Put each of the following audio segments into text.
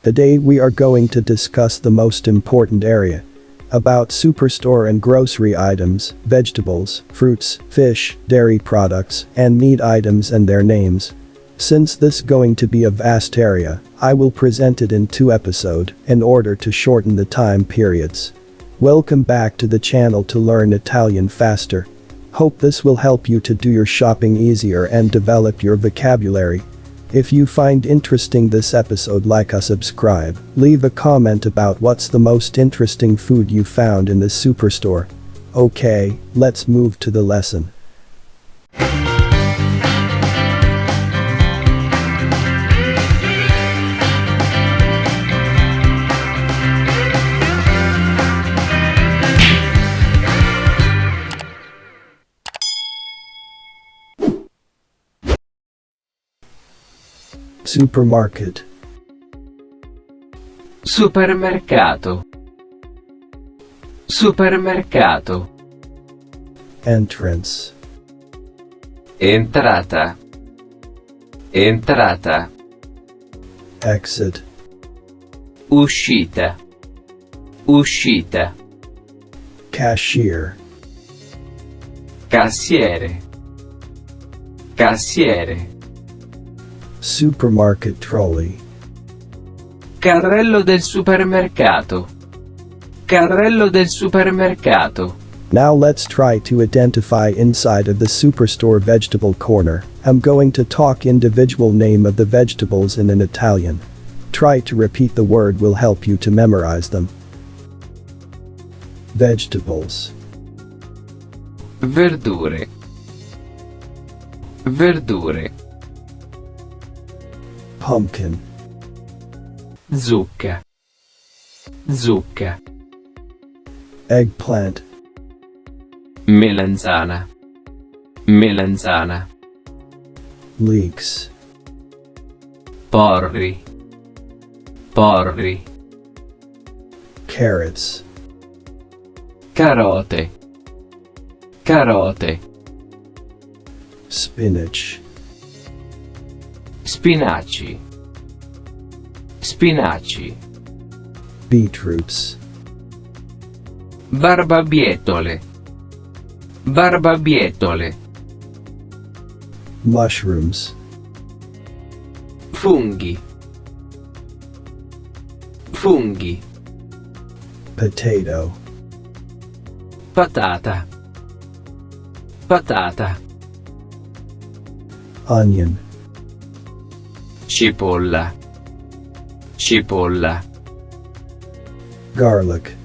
Today we are going to discuss the most important area about superstore and grocery items, vegetables, fruits, fish, dairy products, and meat items and their names. Since this going to be a vast area, I will present it in 2 episodes in order to shorten the time periods. Welcome back to the channel to learn Italian faster. Hope this will help you to do your shopping easier and develop your vocabulary. If you find interesting this episode, like or subscribe, leave a comment about what's the most interesting food you found in the superstore. Okay, let's move to the lesson. Supermarket. Supermercato. Supermercato. Entrance. Entrata. Entrata. Exit. Uscita. Uscita. Cashier. Cassiere. Cassiere. Supermarket trolley. Carrello del supermercato. Carrello del supermercato. Now let's try to identify inside of the superstore vegetable corner. I'm going to talk individual name of the vegetables in an Italian. Try to repeat the word will help you to memorize them. Vegetables. Verdure. Verdure. Pumpkin. Zucca. Zucca. Eggplant. Melanzana. Melanzana. Leeks. Porri. Porri. Carrots. Carote. Carote. Spinach. Spinaci. Spinaci. Beetroots. Barbabietole. Barbabietole. Mushrooms. Funghi. Funghi. Potato. Patata. Patata. Onion. Cipolla. Cipolla. Garlic.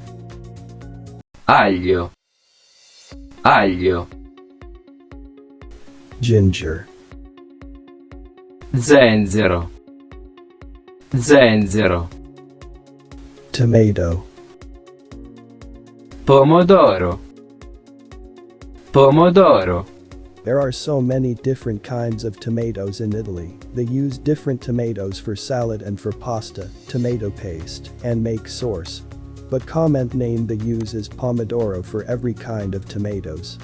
Aglio. Aglio. Ginger. Zenzero. Zenzero. Tomato. Pomodoro. Pomodoro. There are so many different kinds of tomatoes in Italy. They use different tomatoes for salad and for pasta, tomato paste, and make sauce. But common name they use is pomodoro for every kind of tomatoes.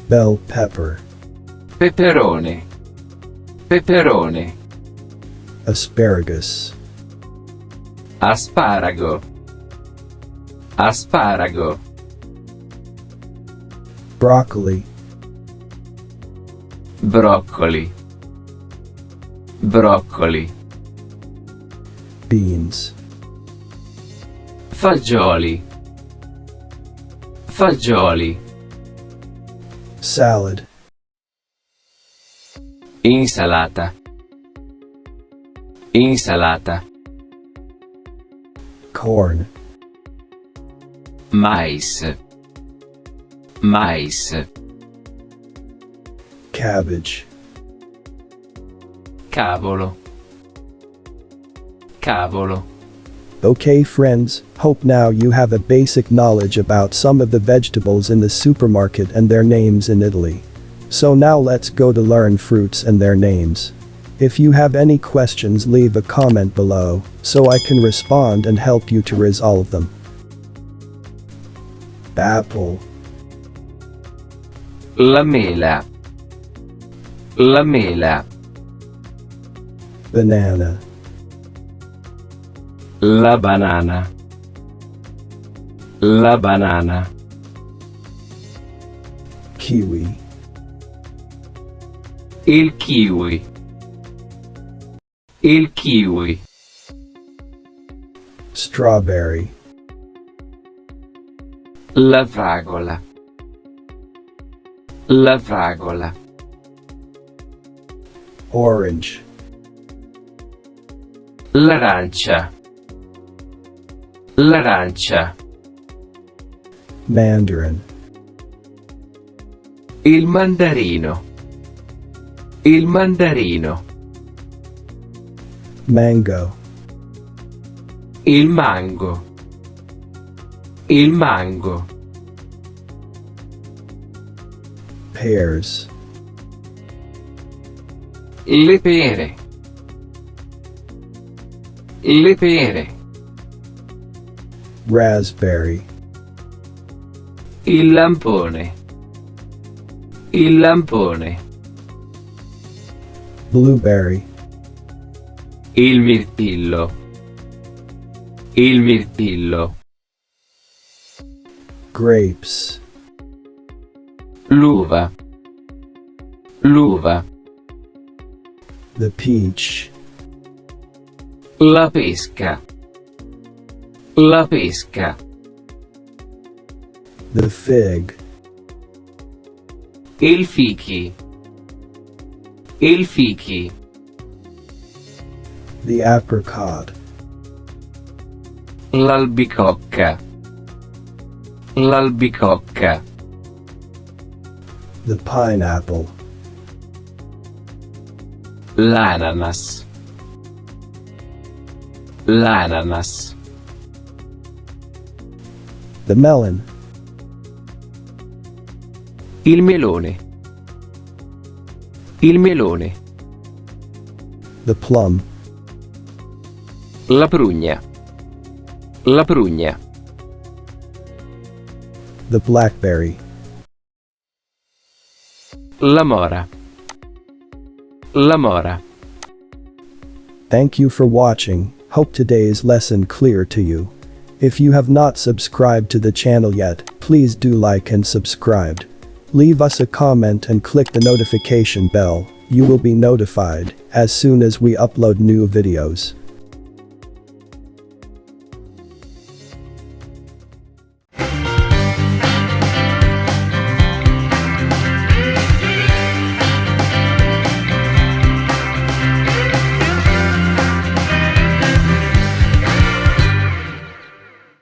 Bell pepper. Peperone. Peperone. Asparagus. Asparago. Asparago. Broccoli. Broccoli. Broccoli. Beans. Fagioli. Fagioli. Salad. Insalata. Insalata. Corn. Mais. Mais. Cabbage. Cavolo. Cavolo. Okay friends, hope now you have a basic knowledge about some of the vegetables in the supermarket and their names in Italy. So now let's go to learn fruits and their names. If you have any questions, leave a comment below, so I can respond and help you to resolve them. Apple. La mela. La mela. Banana. La banana. La banana. Kiwi. Il kiwi. Il kiwi. Strawberry. La fragola. La fragola. Orange. L'arancia. L'arancia. Mandarin. Il mandarino. Il mandarino. Mango. Il mango. Il mango. Pears. Le pere. Le pere. Raspberry. Il lampone. Il lampone. Blueberry. Il mirtillo. Il mirtillo. Grapes. L'uva. L'uva. The peach. La pesca. La pesca. The fig. Il fichi. Il fichi. The apricot. L'albicocca. L'albicocca. The pineapple. L'ananas. L'ananas. The melon. Il melone. Il melone. The plum. La prugna. La prugna. The blackberry. La mora. La mora. Thank you for watching. Hope today's lesson clear to you. If you have not subscribed to the channel yet, please do like and subscribe. Leave us a comment and click the notification bell. You will be notified as soon as we upload new videos.